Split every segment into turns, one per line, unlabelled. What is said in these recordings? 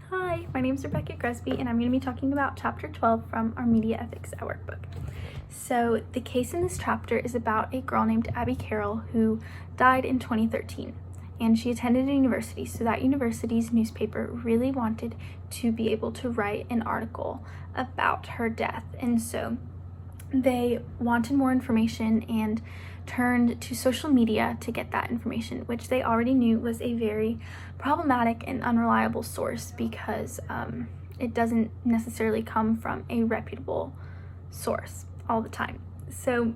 Hi, my name is Rebecca Gresby, and I'm going to be talking about Chapter 12 from our Media Ethics at Work book. So, the case in this chapter is about a girl named Abby Carroll who died in 2013, and she attended a university, so that university's newspaper really wanted to be able to write an article about her death, and so they wanted more information and turned to social media to get that information, which they already knew was a very problematic and unreliable source because it doesn't necessarily come from a reputable source all the time. So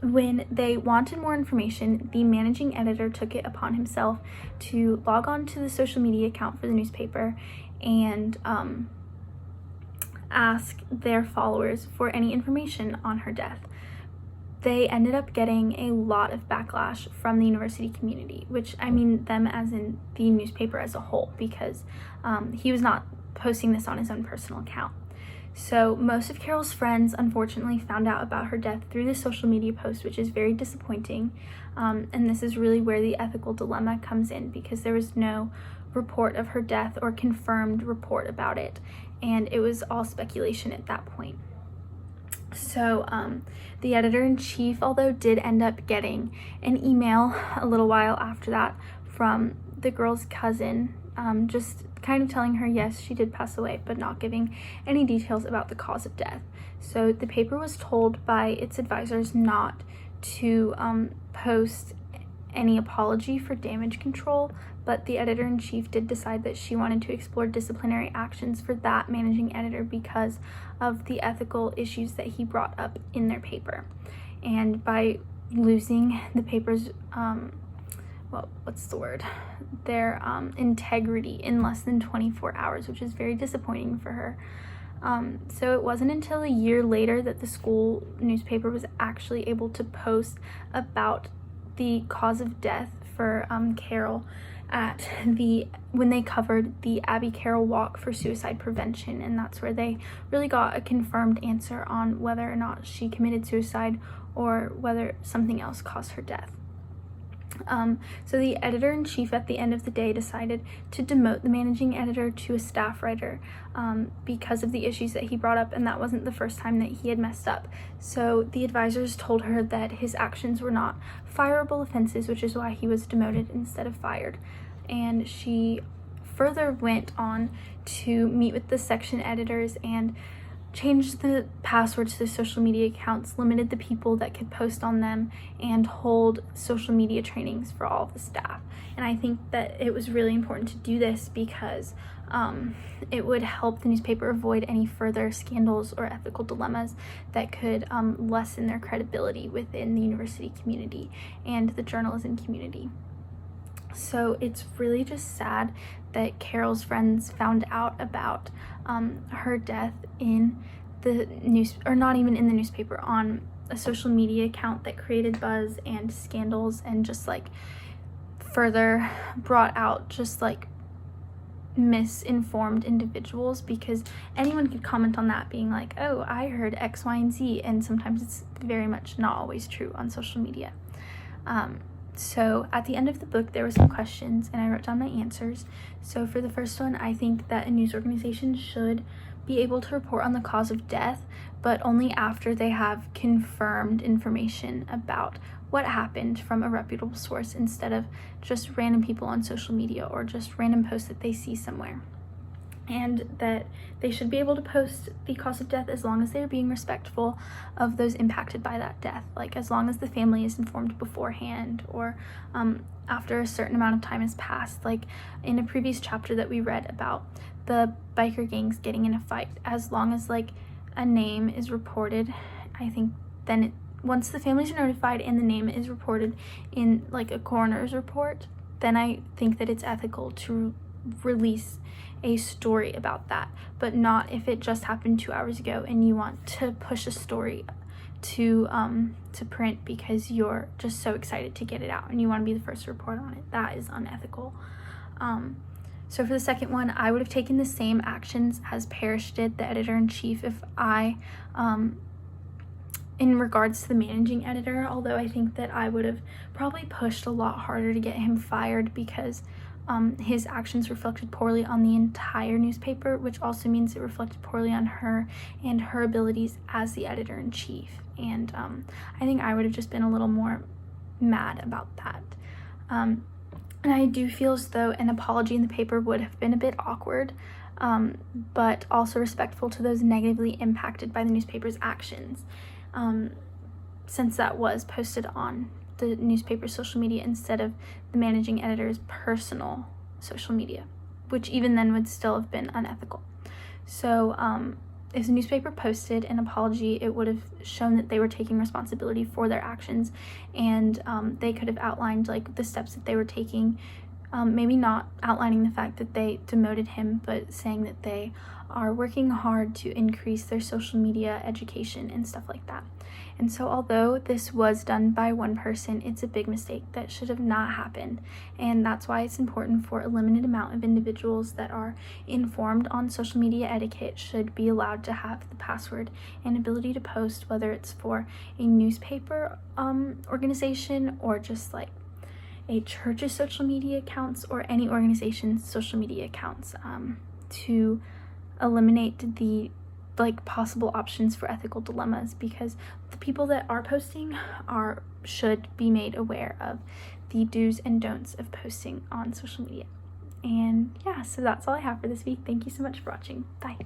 when they wanted more information, the managing editor took it upon himself to log on to the social media account for the newspaper and ask their followers for any information on her death. They ended up getting a lot of backlash from the university community, which I mean them as in the newspaper as a whole, because he was not posting this on his own personal account. So most of Carol's friends unfortunately found out about her death through the social media post, which is very disappointing. And this is really where the ethical dilemma comes in, because there was no report of her death or confirmed report about it, and it was all speculation at that point. So the editor-in-chief, although did end up getting an email a little while after that from the girl's cousin, just kind of telling her yes, she did pass away, but not giving any details about the cause of death. So the paper was told by its advisors not to post any apology for damage control, but the editor-in-chief did decide that she wanted to explore disciplinary actions for that managing editor because of the ethical issues that he brought up in their paper. And by losing the paper's their integrity in less than 24 hours, which is very disappointing for her. So it wasn't until a year later that the school newspaper was actually able to post about the cause of death for Carol when they covered the Abby Carroll Walk for Suicide Prevention, and that's where they really got a confirmed answer on whether or not she committed suicide or whether something else caused her death. So the editor-in-chief at the end of the day decided to demote the managing editor to a staff writer because of the issues that he brought up, and that wasn't the first time that he had messed up. So the advisors told her that his actions were not fireable offenses, which is why he was demoted instead of fired. And she further went on to meet with the section editors and changed the passwords to the social media accounts, limited the people that could post on them, and hold social media trainings for all of the staff. And I think that it was really important to do this because it would help the newspaper avoid any further scandals or ethical dilemmas that could lessen their credibility within the university community and the journalism community. So it's really just sad that Carol's friends found out about her death in the news, or not even in the newspaper, on a social media account that created buzz and scandals and just like further brought out just like misinformed individuals, because anyone could comment on that being like, oh, I heard X, Y, and Z, and sometimes it's very much not always true on social media. So at the end of the book, there were some questions, and I wrote down my answers. So for the first one, I think that a news organization should be able to report on the cause of death, but only after they have confirmed information about what happened from a reputable source, instead of just random people on social media or just random posts that they see somewhere. And that they should be able to post the cause of death as long as they're being respectful of those impacted by that death. Like, as long as the family is informed beforehand or after a certain amount of time has passed. Like in a previous chapter that we read about the biker gangs getting in a fight, as long as like a name is reported, I think then once the families are notified and the name is reported in like a coroner's report, then I think that it's ethical to release a story about that, but not if it just happened 2 hours ago and you want to push a story to print because you're just so excited to get it out and you want to be the first to report on it. That is unethical. So for the second one, I would have taken the same actions as Parrish did, the editor-in-chief, if I in regards to the managing editor, although I think that I would have probably pushed a lot harder to get him fired, because his actions reflected poorly on the entire newspaper, which also means it reflected poorly on her and her abilities as the editor-in-chief. And I think I would have just been a little more mad about that. And I do feel as though an apology in the paper would have been a bit awkward, but also respectful to those negatively impacted by the newspaper's actions, since that was posted on the newspaper's social media instead of the managing editor's personal social media, which even then would still have been unethical. So if the newspaper posted an apology, it would have shown that they were taking responsibility for their actions, and they could have outlined like the steps that they were taking, maybe not outlining the fact that they demoted him, but saying that they are working hard to increase their social media education and stuff like that. And so although this was done by one person, it's a big mistake that should have not happened. And that's why it's important for a limited amount of individuals that are informed on social media etiquette should be allowed to have the password and ability to post, whether it's for a newspaper organization or just like a church's social media accounts or any organization's social media accounts, to eliminate the possible options for ethical dilemmas, because the people that are posting should be made aware of the do's and don'ts of posting on social media. And yeah, so that's all I have for this week. Thank you so much for watching. Bye.